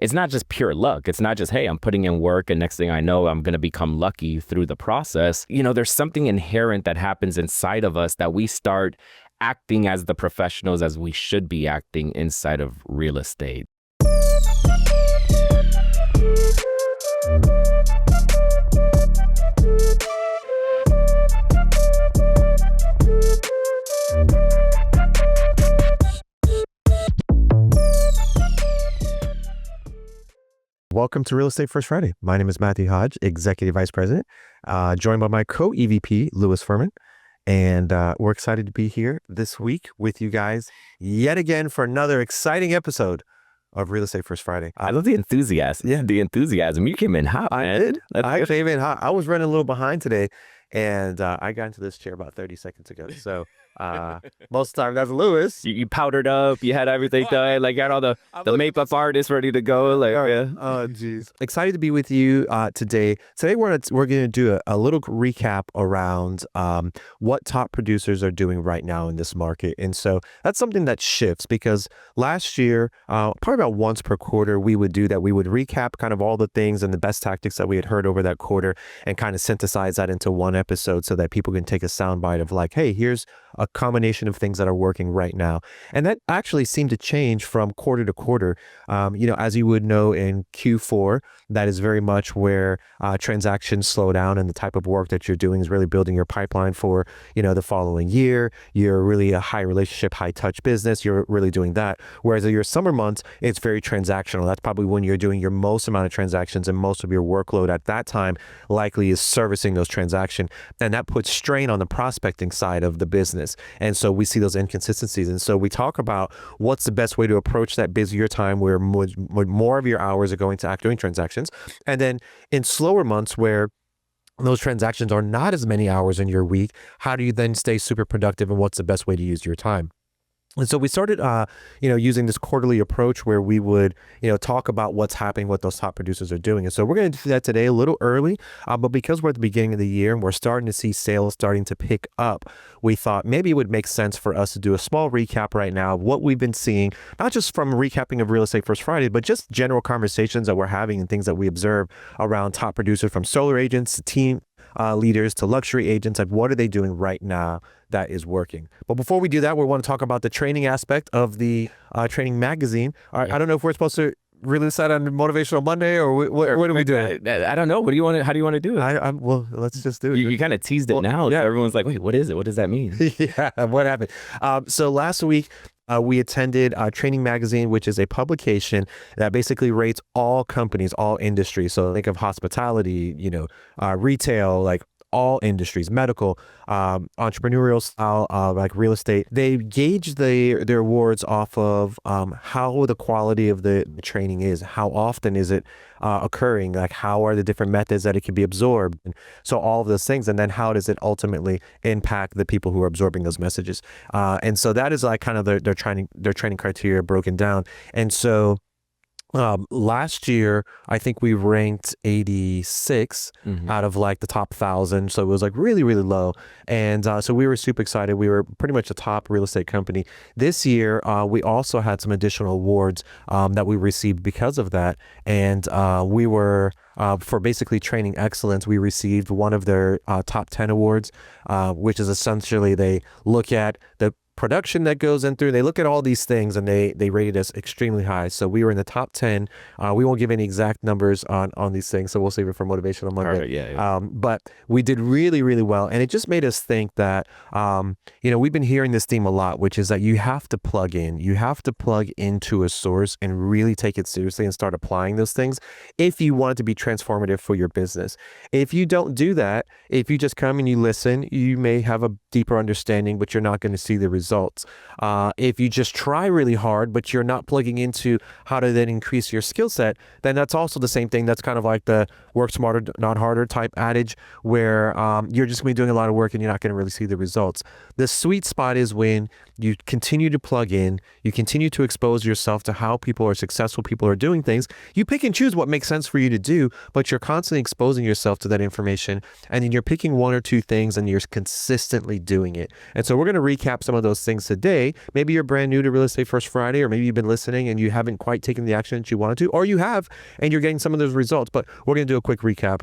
it's not just pure luck. It's not just, hey, I'm putting in work and next thing I know, I'm going to become lucky through the process. There's something inherent that happens inside of us that we start acting as the professionals as we should be acting inside of real estate. Welcome to Real Estate First Friday. My name is Matthew Hodge, Executive Vice President, joined by my co-EVP, Luis Fermin. And we're excited to be here this week with you guys yet again for another exciting episode of Real Estate First Friday. I love the enthusiasm. Yeah, the enthusiam. You came in hot, man. I did. I came in hot. I was running a little behind today, and I got into this chair about 30 seconds ago. So most of the time, that's Luis. You powdered up. You had everything done. Like, got all the makeup artists ready to go. Like, yeah. Oh, geez. Excited to be with you today. Today, we're going to do a little recap around what top producers are doing right now in this market. And so that's something that shifts because last year, probably about once per quarter, we would do that. We would recap kind of all the things and the best tactics that we had heard over that quarter and kind of synthesize that into one episode so that people can take a soundbite of like, hey, here's a combination of things that are working right now. And that actually seemed to change from quarter to quarter. As you would know in Q4, that is very much where transactions slow down and the type of work that you're doing is really building your pipeline for, the following year. You're really a high relationship, high touch business. You're really doing that. Whereas in your summer months, it's very transactional. That's probably when you're doing your most amount of transactions and most of your workload at that time likely is servicing those transactions. And that puts strain on the prospecting side of the business. And so we see those inconsistencies. And so we talk about what's the best way to approach that busier time where more of your hours are going to doing transactions. And then in slower months where those transactions are not as many hours in your week, how do you then stay super productive and what's the best way to use your time? And so we started, using this quarterly approach where we would, talk about what's happening, what those top producers are doing. And so we're going to do that today a little early, but because we're at the beginning of the year and we're starting to see sales starting to pick up, we thought maybe it would make sense for us to do a small recap right now of what we've been seeing, not just from recapping of Real Estate First Friday, but just general conversations that we're having and things that we observe around top producers from solar agents to team leaders to luxury agents. Like, what are they doing right now that is working? But before we do that, we want to talk about the training aspect of the training magazine. I don't know if we're supposed to release that on Motivational Monday or what are we doing? I don't know. What do you want? How do you want to do it? Well, let's just do it. You kind of teased it now. Yeah. Everyone's like, wait, what is it? What does that mean? Yeah. What happened? So last week, we attended Training Magazine, which is a publication that basically rates all companies, all industries. So think of hospitality, retail, like all industries, medical, entrepreneurial style, like real estate. They gauge their awards off of how the quality of the training is, how often is it occurring, like how are the different methods that it can be absorbed. And so all of those things, and then how does it ultimately impact the people who are absorbing those messages. And so that is like kind of their training criteria broken down. And so last year, I think we ranked 86 out of like the top 1,000. So it was like really, really low. And so we were super excited. We were pretty much a top real estate company. This year, we also had some additional awards that we received because of that. And we were, for basically training excellence, we received one of their top 10 awards, which is essentially they look at the production that goes in through. They look at all these things and they rated us extremely high. So we were in the top 10. We won't give any exact numbers on these things, so we'll save it for Motivational Monday. Right, yeah. But we did really, really well. And it just made us think that, we've been hearing this theme a lot, which is that you have to plug in. You have to plug into a source and really take it seriously and start applying those things if you want it to be transformative for your business. If you don't do that, if you just come and you listen, you may have a deeper understanding, but you're not going to see the results. If you just try really hard, but you're not plugging into how to then increase your skill set, then that's also the same thing. That's kind of like the work smarter, not harder type adage where you're just going to be doing a lot of work and you're not going to really see the results. The sweet spot is when you continue to plug in, you continue to expose yourself to how people are successful, people are doing things. You pick and choose what makes sense for you to do, but you're constantly exposing yourself to that information, and then you're picking one or two things and you're consistently doing it. And so we're going to recap some of those things today. Maybe you're brand new to Real Estate First Friday, or maybe you've been listening and you haven't quite taken the action that you wanted to, or you have and you're getting some of those results. But we're going to do a quick recap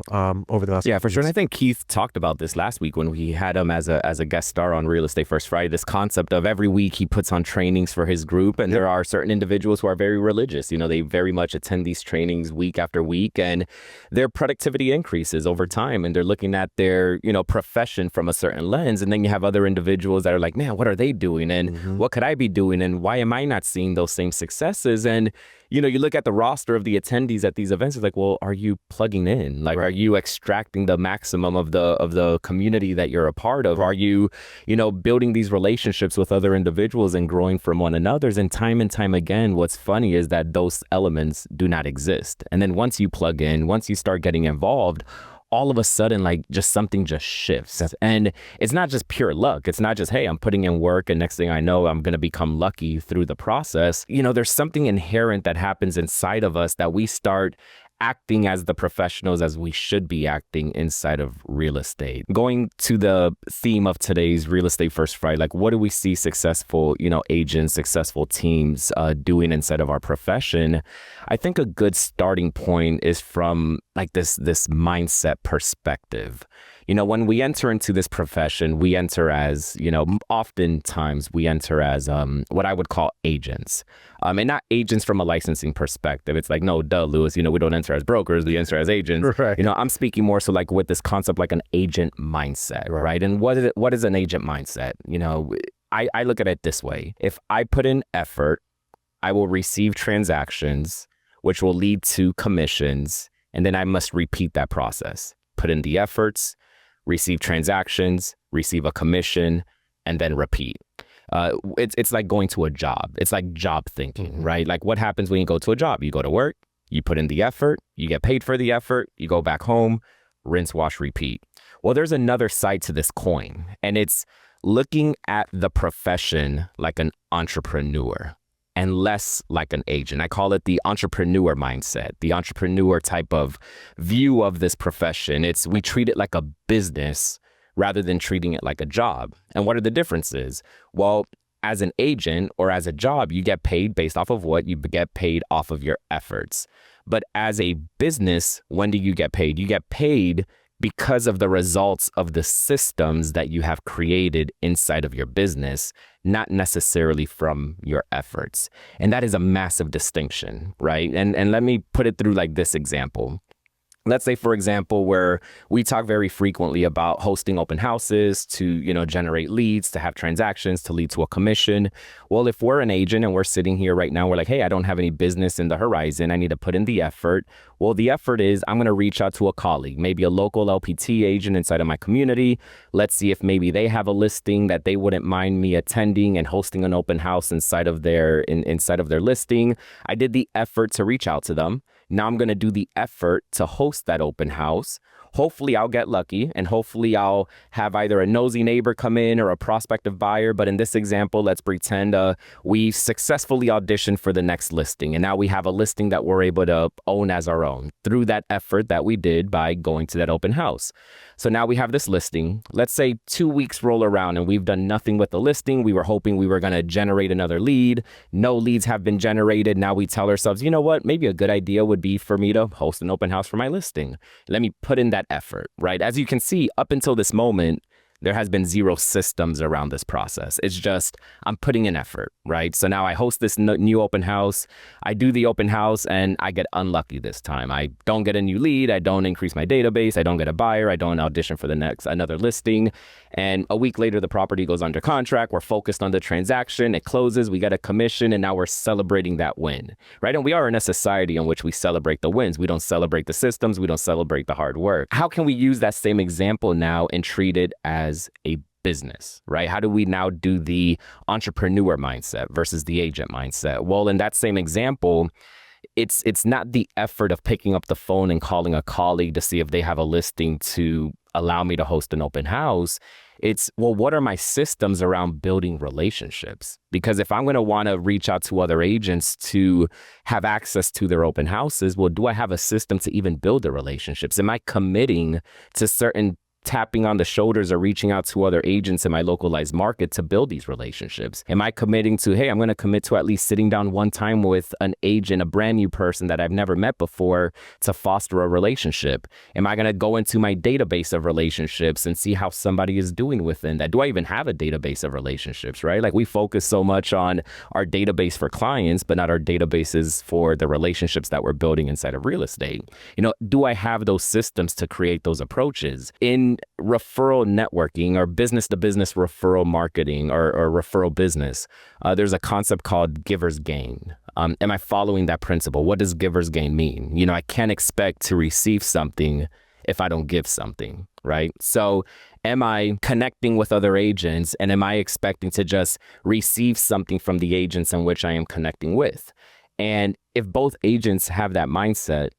over the last Yeah, for sure. And I weeks. think Keith talked about this last week when we had him as a guest star on Real Estate First Friday. This concept of every week he puts on trainings for his group, and there are certain individuals who are very religious. You know, they very much attend these trainings week after week, and their productivity increases over time, and they're looking at their, you know, profession from a certain lens. And then you have other individuals that are like, man, what are they doing? And what could I be doing? And why am I not seeing those same successes? And you know, you look at the roster of the attendees at these events, it's like, well, are you plugging in? Like, are you extracting the maximum of the community that you're a part of? Are you, you know, building these relationships with other individuals and growing from one another's? And time again, what's funny is that those elements do not exist. And then once you plug in, once you start getting involved, all of a sudden, like, just something just shifts. And it's not just pure luck. It's not just, hey, I'm putting in work and next thing I know, I'm going to become lucky through the process. You know, there's something inherent that happens inside of us that we start acting as the professionals as we should be acting inside of real estate. Going to the theme of today's Real Estate First Friday, like, what do we see successful, you know, agents, successful teams doing inside of our profession? I think a good starting point is from like this mindset perspective. You know, when we enter into this profession, we enter as, you know, oftentimes we enter as what I would call agents. And not agents from a licensing perspective. It's like, no, duh, Lewis, you know, we don't enter as brokers, we enter as agents. Right. You know, I'm speaking more so like with this concept, like an agent mindset, right? And what is an agent mindset? You know, I look at it this way. If I put in effort, I will receive transactions, which will lead to commissions. And then I must repeat that process. Put in the efforts, receive transactions, receive a commission, and then repeat. It's like going to a job. It's like job thinking, right? Like, what happens when you go to a job? You go to work, you put in the effort, you get paid for the effort, you go back home, rinse, wash, repeat. Well, there's another side to this coin, and it's looking at the profession like an entrepreneur and less like an agent. I call it the entrepreneur mindset, the entrepreneur type of view of this profession. We treat it like a business rather than treating it like a job. And what are the differences? Well, as an agent or as a job, you get paid based off of what? You get paid off of your efforts. But as a business, when do you get paid? You get paid because of the results of the systems that you have created inside of your business, not necessarily from your efforts. And that is a massive distinction, right? And let me put it through like this example. Let's say, for example, where we talk very frequently about hosting open houses to, you know, generate leads, to have transactions, to lead to a commission. Well, if we're an agent and we're sitting here right now, we're like, hey, I don't have any business in the horizon. I need to put in the effort. Well, the effort is I'm going to reach out to a colleague, maybe a local LPT agent inside of my community. Let's see if maybe they have a listing that they wouldn't mind me attending and hosting an open house inside of their listing. I did the effort to reach out to them. Now I'm going to do the effort to host that open house. Hopefully I'll get lucky, and hopefully I'll have either a nosy neighbor come in or a prospective buyer. But in this example, let's pretend we successfully auditioned for the next listing, and now we have a listing that we're able to own as our own through that effort that we did by going to that open house. So now we have this listing. Let's say 2 weeks roll around and we've done nothing with the listing. We were hoping we were going to generate another lead. No leads have been generated. Now we tell ourselves, you know what? Maybe a good idea would be for me to host an open house for my listing. Let me put in that effort, right? As you can see, up until this moment, there has been zero systems around this process. It's just, I'm putting in effort, right? So now I host this new open house. I do the open house and I get unlucky this time. I don't get a new lead. I don't increase my database. I don't get a buyer. I don't audition for another listing. And a week later, the property goes under contract. We're focused on the transaction. It closes. We get a commission, and now we're celebrating that win, right? And we are in a society in which we celebrate the wins. We don't celebrate the systems. We don't celebrate the hard work. How can we use that same example now and treat it as a business, right? How do we now do the entrepreneur mindset versus the agent mindset? Well, in that same example, it's not the effort of picking up the phone and calling a colleague to see if they have a listing to allow me to host an open house. It's, well, what are my systems around building relationships? Because if I'm going to want to reach out to other agents to have access to their open houses, well, do I have a system to even build the relationships? Am I committing to certain tapping on the shoulders or reaching out to other agents in my localized market to build these relationships? Am I committing to, hey, I'm going to commit to at least sitting down one time with an agent, a brand new person that I've never met before, to foster a relationship? Am I going to go into my database of relationships and see how somebody is doing within that? Do I even have a database of relationships, right? Like, we focus so much on our database for clients, but not our databases for the relationships that we're building inside of real estate. Do I have those systems to create those approaches? In referral networking or business to business referral marketing or referral business, there's a concept called giver's gain. Am I following that principle? What does giver's gain mean? I can't expect to receive something if I don't give something, right? So am I connecting with other agents, and am I expecting to just receive something from the agents in which I am connecting with? And if both agents have that mindset,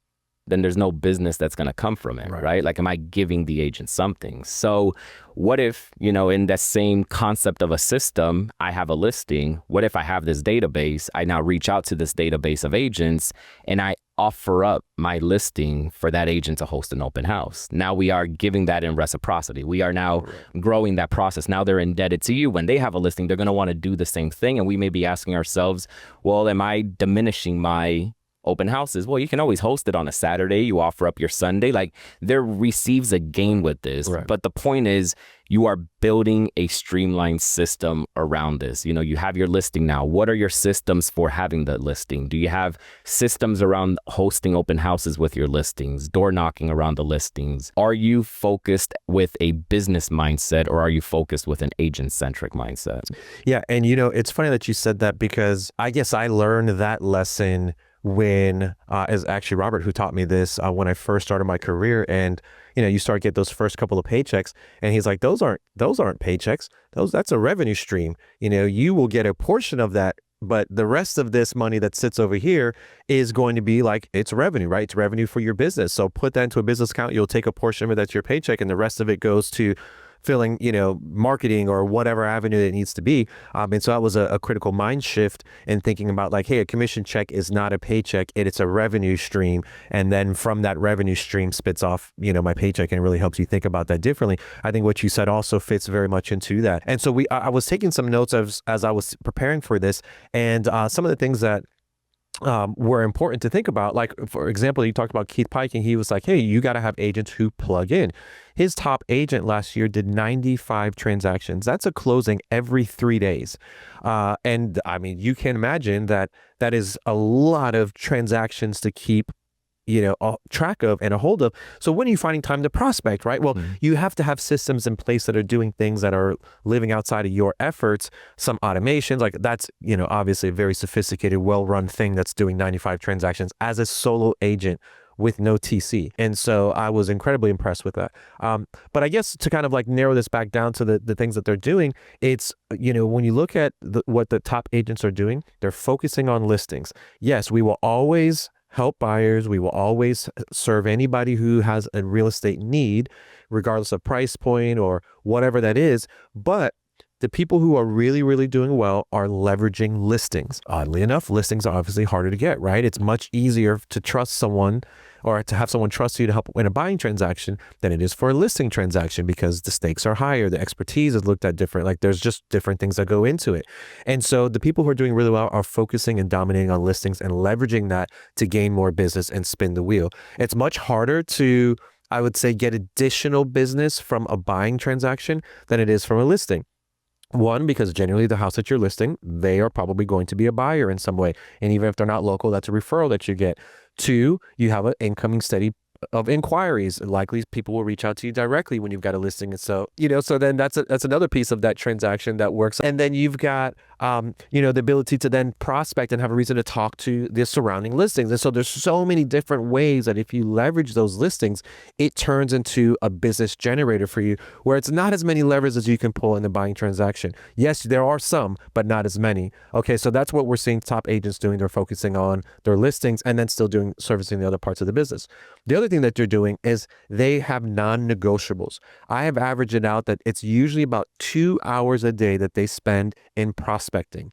then there's no business that's going to come from it, right? Like, am I giving the agent something? So what if, in that same concept of a system, I have a listing? What if I have this database? I now reach out to this database of agents and I offer up my listing for that agent to host an open house. Now we are giving that in reciprocity. We are now growing that process. Now they're indebted to you. When they have a listing, they're going to want to do the same thing. And we may be asking ourselves, well, am I diminishing my open houses? Well, you can always host it on a Saturday. You offer up your Sunday. Like, there receives a gain with this. But the point is, you are building a streamlined system around this. You have your listing now. What are your systems for having the listing? Do you have systems around hosting open houses with your listings, door knocking around the listings? Are you focused with a business mindset, or are you focused with an agent-centric mindset? Yeah. And, it's funny that you said that, because I guess I learned that lesson when is actually Robert who taught me this when I first started my career. And you start get those first couple of paychecks, and he's like, those aren't paychecks. That's a revenue stream. You will get a portion of that, but the rest of this money that sits over here is going to be like, it's revenue, right? It's revenue for your business. So put that into a business account. You'll take a portion of it, that's your paycheck, and the rest of it goes to filling, marketing or whatever avenue it needs to be. And so that was a critical mind shift in thinking about, like, hey, a commission check is not a paycheck. It's a revenue stream. And then from that revenue stream spits off, my paycheck, and it really helps you think about that differently. I think what you said also fits very much into that. And so I was taking some notes as I was preparing for this, and some of the things that were important to think about. Like, for example, you talked about Keith Pike, and he was like, hey, you got to have agents who plug in. His top agent last year did 95 transactions. That's a closing every 3 days. And I mean, you can imagine that is a lot of transactions to keep track of and a hold of. So when are you finding time to prospect, right? Well, you have to have systems in place that are doing things that are living outside of your efforts. Some automations, like that's, obviously a very sophisticated, well-run thing that's doing 95 transactions as a solo agent with no TC. And so I was incredibly impressed with that. But I guess to kind of like narrow this back down to the things that they're doing, it's, when you look at what the top agents are doing, they're focusing on listings. Yes, we will always help buyers. We will always serve anybody who has a real estate need, regardless of price point or whatever that is. But the people who are really, really doing well are leveraging listings. Oddly enough, listings are obviously harder to get, right? It's much easier to trust someone, or to have someone trust you to help in a buying transaction, than it is for a listing transaction, because the stakes are higher. The expertise is looked at different. Like, there's just different things that go into it. And so the people who are doing really well are focusing and dominating on listings and leveraging that to gain more business and spin the wheel. It's much harder to, I would say, get additional business from a buying transaction than it is from a listing. One, because generally the house that you're listing, they are probably going to be a buyer in some way. And even if they're not local, that's a referral that you get. Two, you have an incoming steady of inquiries. Likely people will reach out to you directly when you've got a listing. And so, so then that's another piece of that transaction that works. And then you've got the ability to then prospect and have a reason to talk to the surrounding listings. And so there's so many different ways that if you leverage those listings, it turns into a business generator for you, where it's not as many levers as you can pull in the buying transaction. Yes, there are some, but not as many. Okay, so that's what we're seeing top agents doing. They're focusing on their listings and then still servicing the other parts of the business. The other thing that they're doing is they have non-negotiables. I have averaged it out that it's usually about 2 hours a day that they spend in prospecting.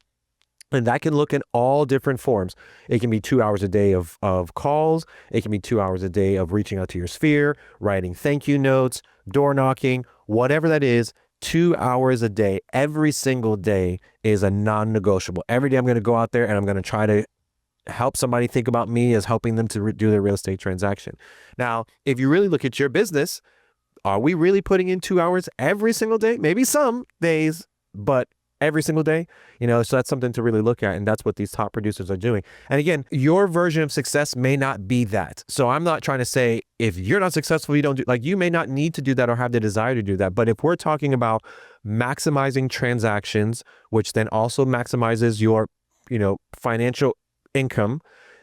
And that can look in all different forms. It can be 2 hours a day of calls. It can be 2 hours a day of reaching out to your sphere, writing thank you notes, door knocking, whatever that is. 2 hours a day, every single day is a non-negotiable. Every day I'm going to go out there and I'm going to try to help somebody think about me as helping them to do their real estate transaction. Now, if you really look at your business, are we really putting in 2 hours every single day? Maybe some days, but every single day, so that's something to really look at. And that's what these top producers are doing. And again, your version of success may not be that. So I'm not trying to say if you're not successful, you don't do, you may not need to do that or have the desire to do that. But if we're talking about maximizing transactions, which then also maximizes your, financial income,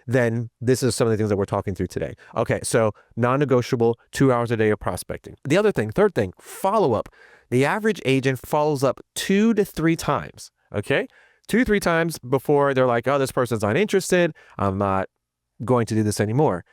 then this is some of the things that we're talking through today. Okay, so non-negotiable, 2 hours a day of prospecting. The other thing, third thing, follow-up. The average agent follows up 2 to 3 times, okay? 2 to 3 times before they're like, oh, this person's not interested. I'm not going to do this anymore.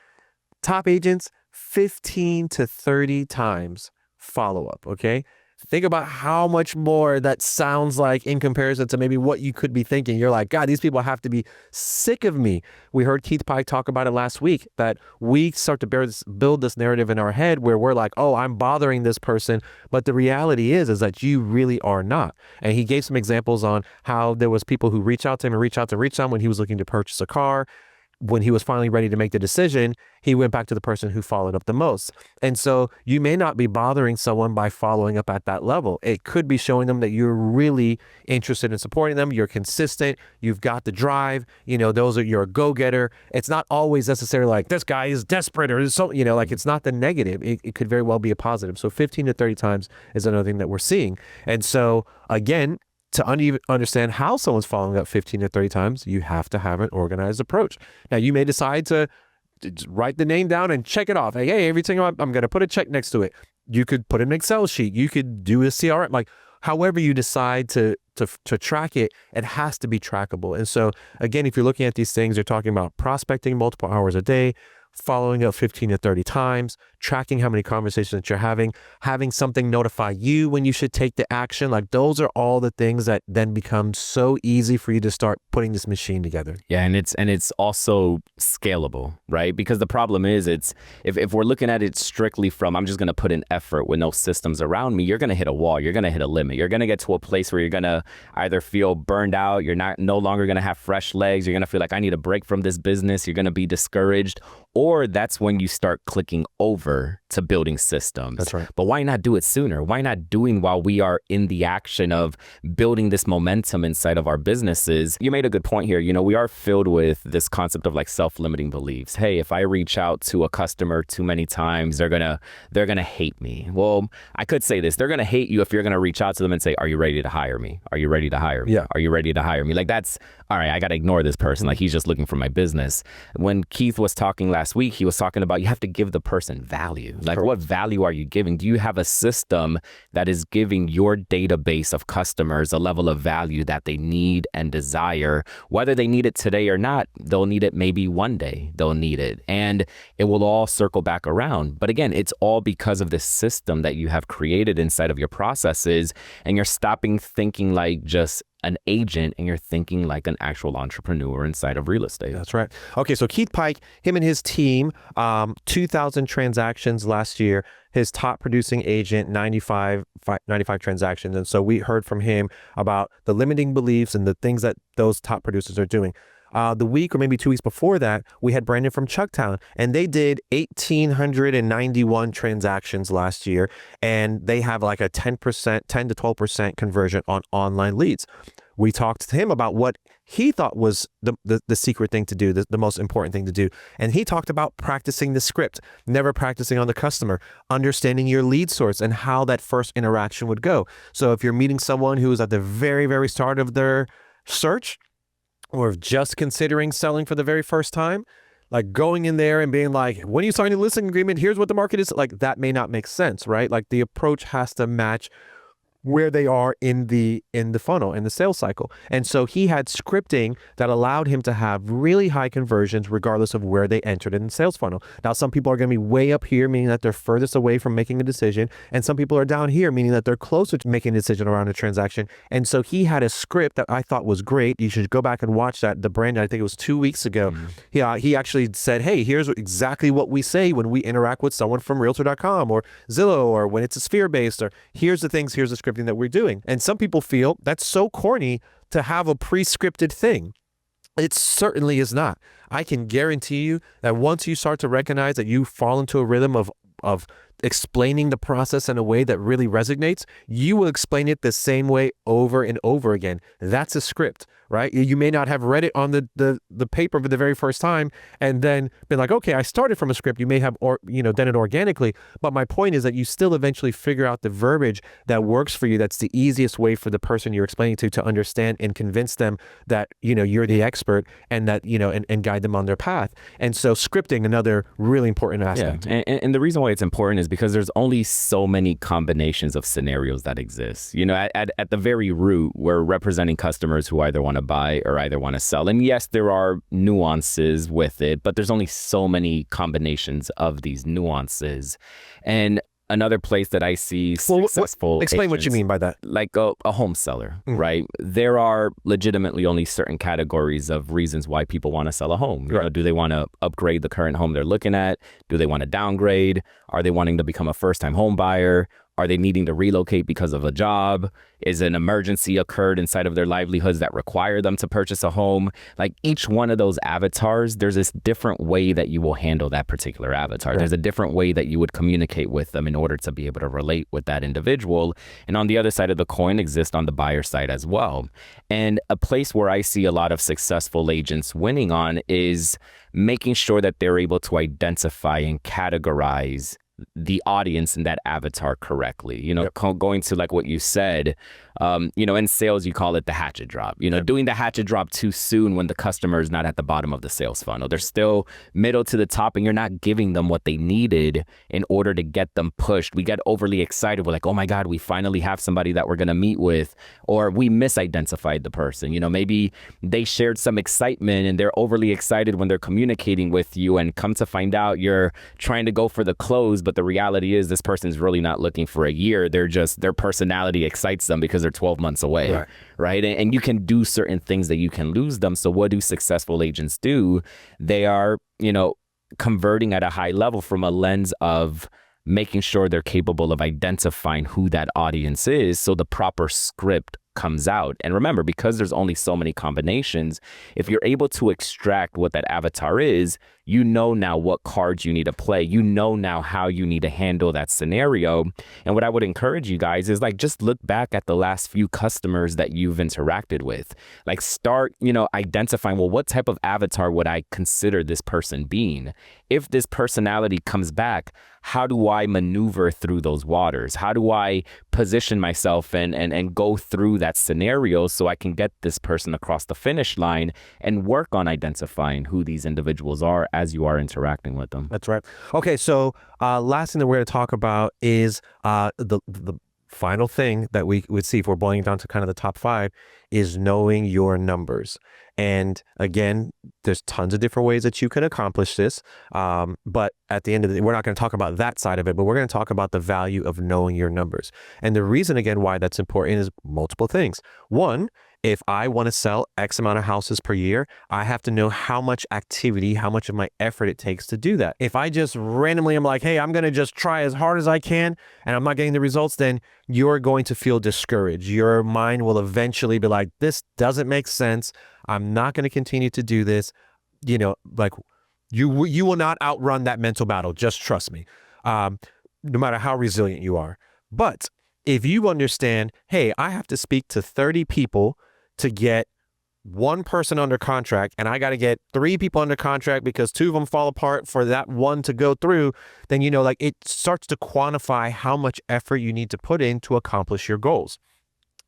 Top agents, 15 to 30 times follow-up, okay? Think about how much more that sounds like in comparison to maybe what you could be thinking. You're like, God, these people have to be sick of me. We heard Keith Pike talk about it last week, that we start to build this narrative in our head where we're like, oh, I'm bothering this person. But the reality is that you really are not. And he gave some examples on how there was people who reach out to him and reach out when he was looking to purchase a car. When he was finally ready to make the decision, he went back to the person who followed up the most. And so you may not be bothering someone by following up at that level. It could be showing them that you're really interested in supporting them. You're consistent. You've got the drive. You're a go-getter. It's not always necessarily like this guy is desperate or so, it's not the negative. It could very well be a positive. So 15 to 30 times is another thing that we're seeing. And so again, to understand how someone's following up 15 to 30 times, you have to have an organized approach. Now, you may decide to write the name down and check it off. Hey, every single I'm going to put a check next to it. You could put an Excel sheet. You could do a CRM. However you decide to track it, it has to be trackable. And so, again, if you're looking at these things, you're talking about prospecting multiple hours a day, following up 15 to 30 times, tracking how many conversations that you're having something notify you when you should take the action. Those are all the things that then become so easy for you to start putting this machine together. Yeah, and it's also scalable, right? Because the problem is if we're looking at it strictly from I'm just going to put in effort with no systems around me, you're going to hit a wall. You're going to hit a limit. You're going to get to a place where you're going to either feel burned out. You're no longer going to have fresh legs. You're going to feel like I need a break from this business. You're going to be discouraged. Or that's when you start clicking over to building systems. That's right. But why not do it sooner? Why not doing while we are in the action of building this momentum inside of our businesses? You made a good point here. We are filled with this concept of self-limiting beliefs. Hey, if I reach out to a customer too many times, they're gonna hate me. Well, I could say this. They're gonna hate you if you're gonna reach out to them and say, are you ready to hire me? Are you ready to hire me? Yeah. Are you ready to hire me? That's all right. I got to ignore this person. He's just looking for my business. When Keith was talking last week, he was talking about you have to give the person value. Correct. What value are you giving? Do you have a system that is giving your database of customers a level of value that they need and desire? Whether they need it today or not, they'll need it maybe one day. They'll need it. And it will all circle back around. But again, it's all because of this system that you have created inside of your processes. And you're stopping thinking like just an agent and you're thinking like an actual entrepreneur inside of real estate. That's right. Okay, so Keith Pike, him and his team, 2,000 transactions last year. His top producing agent, 95 transactions. And so we heard from him about the limiting beliefs and the things that those top producers are doing. The week or maybe 2 weeks before that, we had Brandon from Chucktown, and they did 1,891 transactions last year, and they have a 10 to 12% conversion on online leads. We talked to him about what he thought was the secret thing to do, the most important thing to do. And he talked about practicing the script, never practicing on the customer, understanding your lead source and how that first interaction would go. So if you're meeting someone who is at the very, very start of their search or just considering selling for the very first time, like going in there and being like, when you sign a listing agreement, here's what the market is like, that may not make sense, right? Like the approach has to match where they are in the funnel, in the sales cycle. And so he had scripting that allowed him to have really high conversions regardless of where they entered in the sales funnel. Now, some people are going to be way up here, meaning that they're furthest away from making a decision. And some people are down here, meaning that they're closer to making a decision around a transaction. And so he had a script that I thought was great. You should go back and watch that. The brand, I think it was 2 weeks ago. He actually said, hey, here's exactly what we say when we interact with someone from Realtor.com or Zillow, or when it's a sphere-based, or here's the things, here's the scripting that we're doing. And some people feel that's so corny to have a pre-scripted thing. It certainly is not. I can guarantee you that once you start to recognize that you fall into a rhythm of explaining the process in a way that really resonates, you will explain it the same way over and over again. That's a script, right? You may not have read it on the paper for the very first time and then been like, okay, I started from a script. You may have, done it organically. But my point is that you still eventually figure out the verbiage that works for you. That's the easiest way for the person you're explaining to understand and convince them that, you're the expert and that, and guide them on their path. And so scripting, another really important aspect. Yeah. And the reason why it's important is because there's only so many combinations of scenarios that exist. At the very root, we're representing customers who either want to buy or either want to sell. And yes, there are nuances with it, but there's only so many combinations of these nuances. And another place that I see successful explain agents, what you mean by that. like a home seller, right? There are legitimately only certain categories of reasons why people want to sell a home. Do they want to upgrade the current home they're looking at? Do they want to downgrade? Are they wanting to become a first-time home buyer? Are they needing to relocate because of a job? Is an emergency occurred inside of their livelihoods that require them to purchase a home? Like each one of those avatars, there's this different way that you will handle that particular avatar. Right. There's a different way that you would communicate with them in order to be able to relate with that individual. And on the other side of the coin exists on the buyer side as well. And a place where I see a lot of successful agents winning on is making sure that they're able to identify and categorize the audience and that avatar correctly. Going to like what you said, in sales, you call it the hatchet drop, doing the hatchet drop too soon when the customer is not at the bottom of the sales funnel. They're still middle to the top and you're not giving them what they needed in order to get them pushed. We get overly excited. We're like, oh my God, we finally have somebody that we're going to meet with, or we misidentified the person. Maybe they shared some excitement and they're overly excited when they're communicating with you, and come to find out you're trying to go for the close, but the reality is this person's really not looking for a year. They're just, their personality excites them because they're 12 months away, right? And you can do certain things that you can lose them. So what do successful agents do? They are, converting at a high level from a lens of making sure they're capable of identifying who that audience is, so the proper script comes out. And remember, because there's only so many combinations, if you're able to extract what that avatar is, now what cards you need to play. Now how you need to handle that scenario. And what I would encourage you guys is just look back at the last few customers that you've interacted with. Start, identifying, well, what type of avatar would I consider this person being? If this personality comes back, how do I maneuver through those waters? How do I position myself and go through that scenario so I can get this person across the finish line and work on identifying who these individuals are as you are interacting with them? That's right. Okay, so last thing that we're going to talk about is the final thing that we would see, if we're boiling it down to kind of the top 5, is knowing your numbers. And again, there's tons of different ways that you can accomplish this. But at the end of the day, we're not going to talk about that side of it, but we're going to talk about the value of knowing your numbers. And the reason, again, why that's important is multiple things. One, if I want to sell X amount of houses per year, I have to know how much activity, how much of my effort it takes to do that. If I just randomly am like, hey, I'm going to just try as hard as I can and I'm not getting the results, then you're going to feel discouraged. Your mind will eventually be like, this doesn't make sense. I'm not going to continue to do this. You will not outrun that mental battle. Just trust me, no matter how resilient you are. But if you understand, hey, I have to speak to 30 people to get one person under contract, and I got to get 3 people under contract because 2 of them fall apart for that one to go through, then, it starts to quantify how much effort you need to put in to accomplish your goals.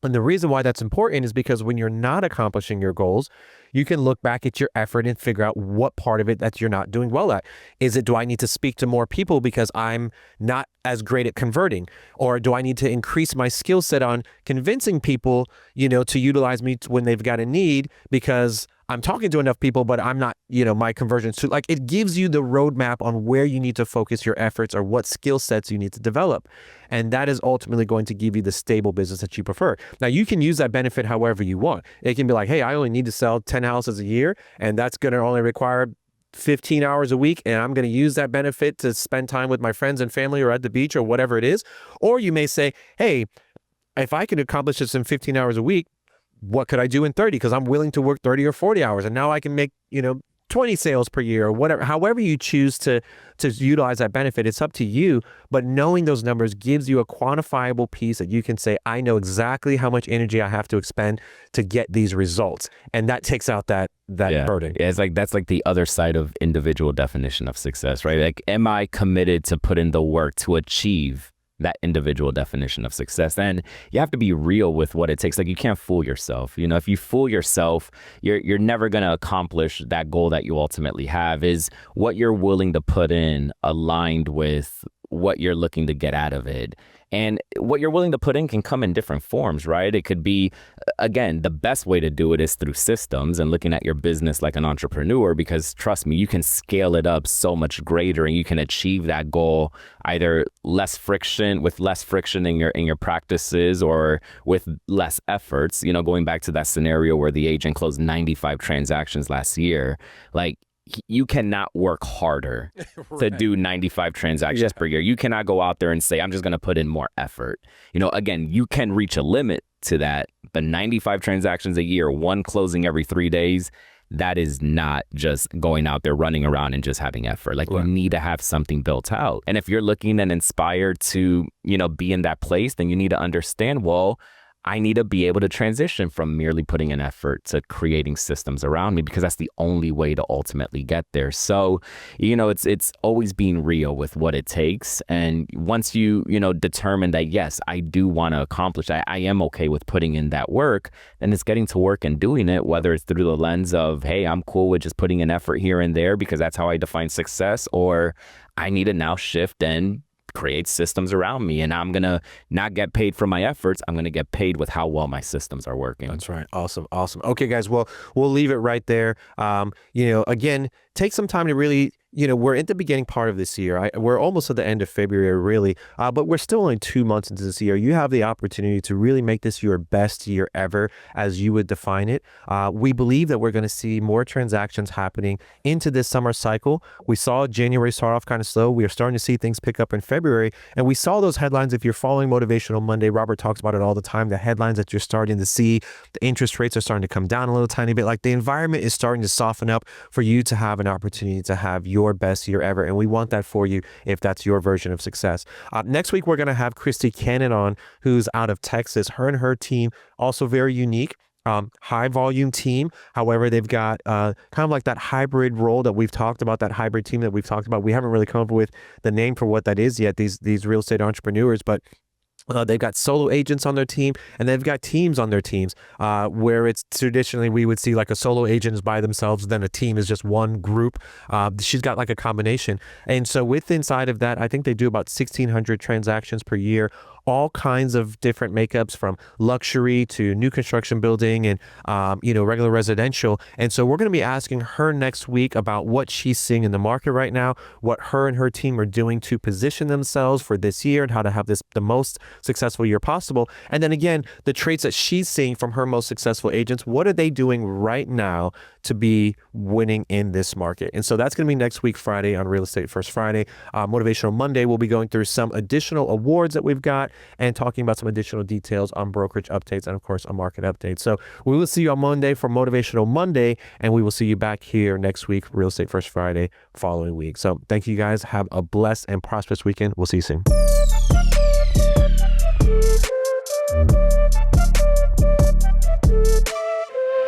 And the reason why that's important is because when you're not accomplishing your goals, you can look back at your effort and figure out what part of it that you're not doing well at. Is it, do I need to speak to more people because I'm not as great at converting? Or do I need to increase my skill set on convincing people, to utilize me when they've got a need because I'm talking to enough people, but I'm not, my conversions to, like, it gives you the roadmap on where you need to focus your efforts or what skill sets you need to develop. And that is ultimately going to give you the stable business that you prefer. Now, you can use that benefit however you want. It can be like, hey, I only need to sell 10 houses a year, and that's going to only require 15 hours a week, and I'm going to use that benefit to spend time with my friends and family or at the beach or whatever it is. Or you may say, hey, if I could accomplish this in 15 hours a week, what could I do in 30? Because I'm willing to work 30 or 40 hours, and now I can make, 20 sales per year or whatever. However you choose to utilize that benefit, it's up to you. But knowing those numbers gives you a quantifiable piece that you can say, I know exactly how much energy I have to expend to get these results. And that takes out that burden. Yeah, that's like the other side of individual definition of success, right? Like, am I committed to put in the work to achieve that individual definition of success? And you have to be real with what it takes. Like, you can't fool yourself. If you fool yourself, you're never going to accomplish that goal that you ultimately have. Is what you're willing to put in aligned with what you're looking to get out of it? And what you're willing to put in can come in different forms, right? It could be, again, the best way to do it is through systems and looking at your business like an entrepreneur, because trust me, you can scale it up so much greater and you can achieve that goal either with less friction in your practices or with less efforts. Going back to that scenario where the agent closed 95 transactions last year, like, you cannot work harder to do 95 transactions per year. You cannot go out there and say, I'm just going to put in more effort. Again, you can reach a limit to that, but 95 transactions a year, one closing every 3 days, that is not just going out there running around and just having effort. Like, you need to have something built out. And if you're looking and inspired to, be in that place, then you need to understand, well, I need to be able to transition from merely putting an effort to creating systems around me, because that's the only way to ultimately get there. So, it's always being real with what it takes. And once you, determine that, yes, I do want to accomplish, I am okay with putting in that work, then it's getting to work and doing it, whether it's through the lens of, hey, I'm cool with just putting an effort here and there because that's how I define success, or I need to now shift and create systems around me, and I'm gonna not get paid for my efforts. I'm gonna get paid with how well my systems are working. That's right. Awesome. Okay, guys. Well, we'll leave it right there. Again, take some time to really, we're at the beginning part of this year. We're almost at the end of February, really, but we're still only 2 months into this year. You have the opportunity to really make this your best year ever, as you would define it. We believe that we're going to see more transactions happening into this summer cycle. We saw January start off kind of slow. We are starting to see things pick up in February, and we saw those headlines. If you're following Motivational Monday, Robert talks about it all the time. The headlines that you're starting to see, the interest rates are starting to come down a little tiny bit. Like, the environment is starting to soften up for you to have an opportunity to have your best year ever. And we want that for you if that's your version of success. Next week, we're going to have Christy Cannon on, who's out of Texas. Her and her team, also very unique. High volume team. However, they've got kind of like that hybrid role that we've talked about, that hybrid team that we've talked about. We haven't really come up with the name for what that is yet, these real estate entrepreneurs, but they've got solo agents on their team, and they've got teams on their teams, where it's traditionally we would see like a solo agent is by themselves, then a team is just one group. She's got like a combination. And so with inside of that, I think they do about 1,600 transactions per year, all kinds of different makeups, from luxury to new construction building and, regular residential. And so we're going to be asking her next week about what she's seeing in the market right now, what her and her team are doing to position themselves for this year and how to have this the most successful year possible. And then again, the traits that she's seeing from her most successful agents, what are they doing right now to be winning in this market? And so that's going to be next week, Friday, on Real Estate First Friday. Motivational Monday, we'll be going through some additional awards that we've got and talking about some additional details on brokerage updates and, of course, on market updates. So we will see you on Monday for Motivational Monday, and we will see you back here next week, Real Estate First Friday, following week. So thank you guys. Have a blessed and prosperous weekend. We'll see you soon.